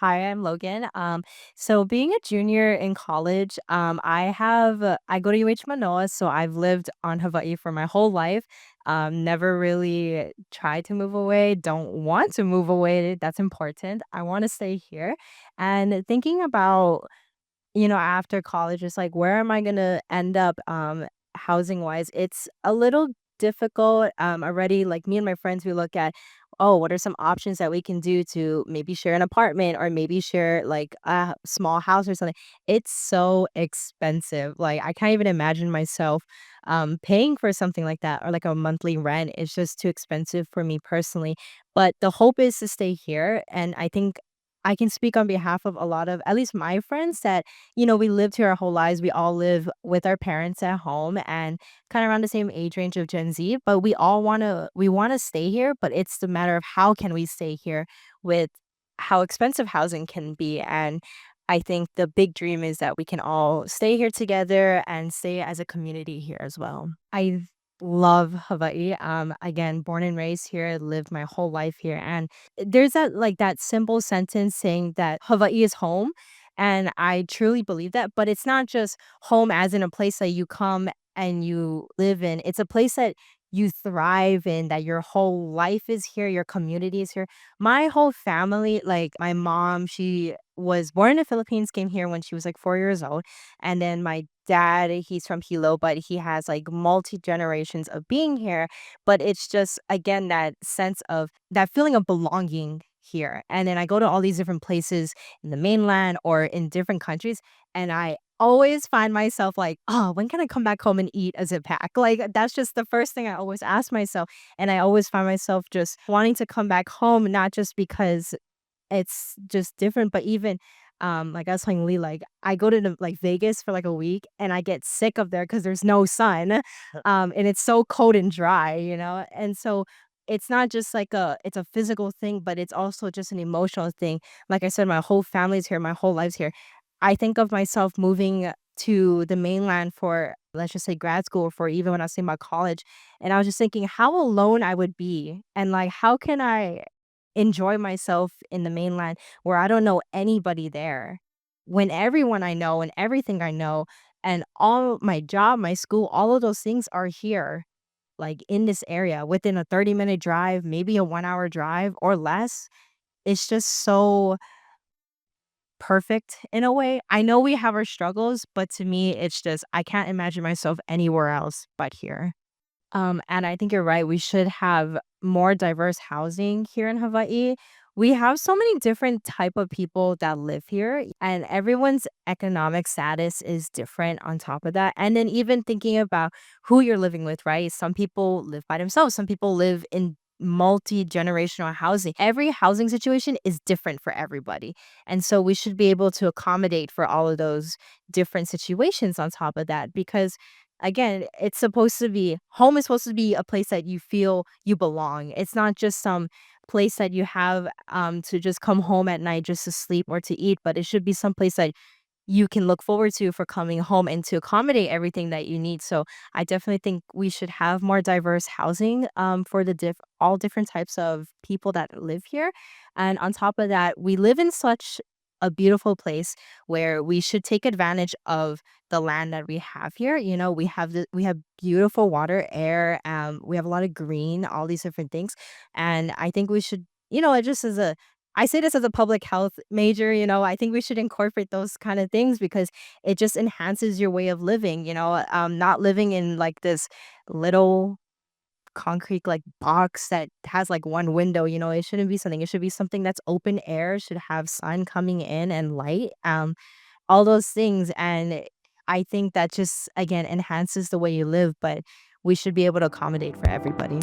Hi, I'm Logan. So being a junior in college, I go to UH Mānoa, so I've lived on Hawaii for my whole life. Never really tried to move away, don't want to move away. That's important. I want to stay here. And thinking about after college, it's like, where am I gonna end up, housing wise? It's a little difficult. Already, like me and my friends, we look at, oh, what are some options that we can do to maybe share an apartment or maybe share like a small house or something. It's so expensive. Like I can't even imagine myself paying for something like that or like a monthly rent. It's just too expensive for me personally. But the hope is to stay here. And I think I can speak on behalf of a lot of at least my friends that we lived here our whole lives. We all live with our parents at home and kind of around the same age range of Gen Z, but we want to stay here, but it's the matter of how can we stay here with how expensive housing can be. And I think the big dream is that we can all stay here together and stay as a community here as well. I love Hawaii. Again, born and raised here, lived my whole life here. And there's that simple sentence saying that Hawaii is home. And I truly believe that, but it's not just home as in a place that you come and you live in. It's a place that you thrive in, that your whole life is here, your community is here. My whole family, like my mom, she was born in the Philippines, came here when she was like 4 years old. And then my dad, he's from Hilo, but he has like multi generations of being here. But it's just, again, that sense of that feeling of belonging here. And then I go to all these different places in the mainland or in different countries. And I always find myself like, oh, when can I come back home and eat a zip pack? Like, that's just the first thing I always ask myself. And I always find myself just wanting to come back home, not just because it's just different, but even, like I was telling Lee, like I go to like Vegas for like a week and I get sick of there because there's no sun, and it's so cold and dry, and so it's not just like it's a physical thing, but it's also just an emotional thing. Like I said, my whole family's here, my whole life's here. I think of myself moving to the mainland for, let's just say, grad school, or for even when I was thinking about college, and I was just thinking how alone I would be, and like how can I enjoy myself in the mainland where I don't know anybody there, when everyone I know and everything I know and all my job, my school, all of those things are here, like in this area within a 30-minute drive, maybe a 1 hour drive or less. It's just so perfect in a way. I know we have our struggles, but to me, it's just, I can't imagine myself anywhere else but here. And I think you're right. We should have more diverse housing here in Hawaii. We have so many different type of people that live here, and everyone's economic status is different on top of that. And then even thinking about who you're living with, right? Some people live by themselves. Some people live in multi-generational housing. Every housing situation is different for everybody. And so we should be able to accommodate for all of those different situations on top of that, because again, it's supposed to be home is supposed to be a place that you feel you belong. It's not just some place that you have to just come home at night just to sleep or to eat, but it should be some place that you can look forward to for coming home and to accommodate everything that you need. So I definitely think we should have more diverse housing for the all different types of people that live here. And on top of that, we live in such a beautiful place where we should take advantage of the land that we have here. We have beautiful water, air, we have a lot of green, all these different things. And I think we should, it just as a I say this as a public health major, I think we should incorporate those kind of things because it just enhances your way of living, not living in like this little concrete like box that has like one window. It shouldn't be something. It should be something that's open air, should have sun coming in and light, all those things. And I think that just again enhances the way you live, but we should be able to accommodate for everybody.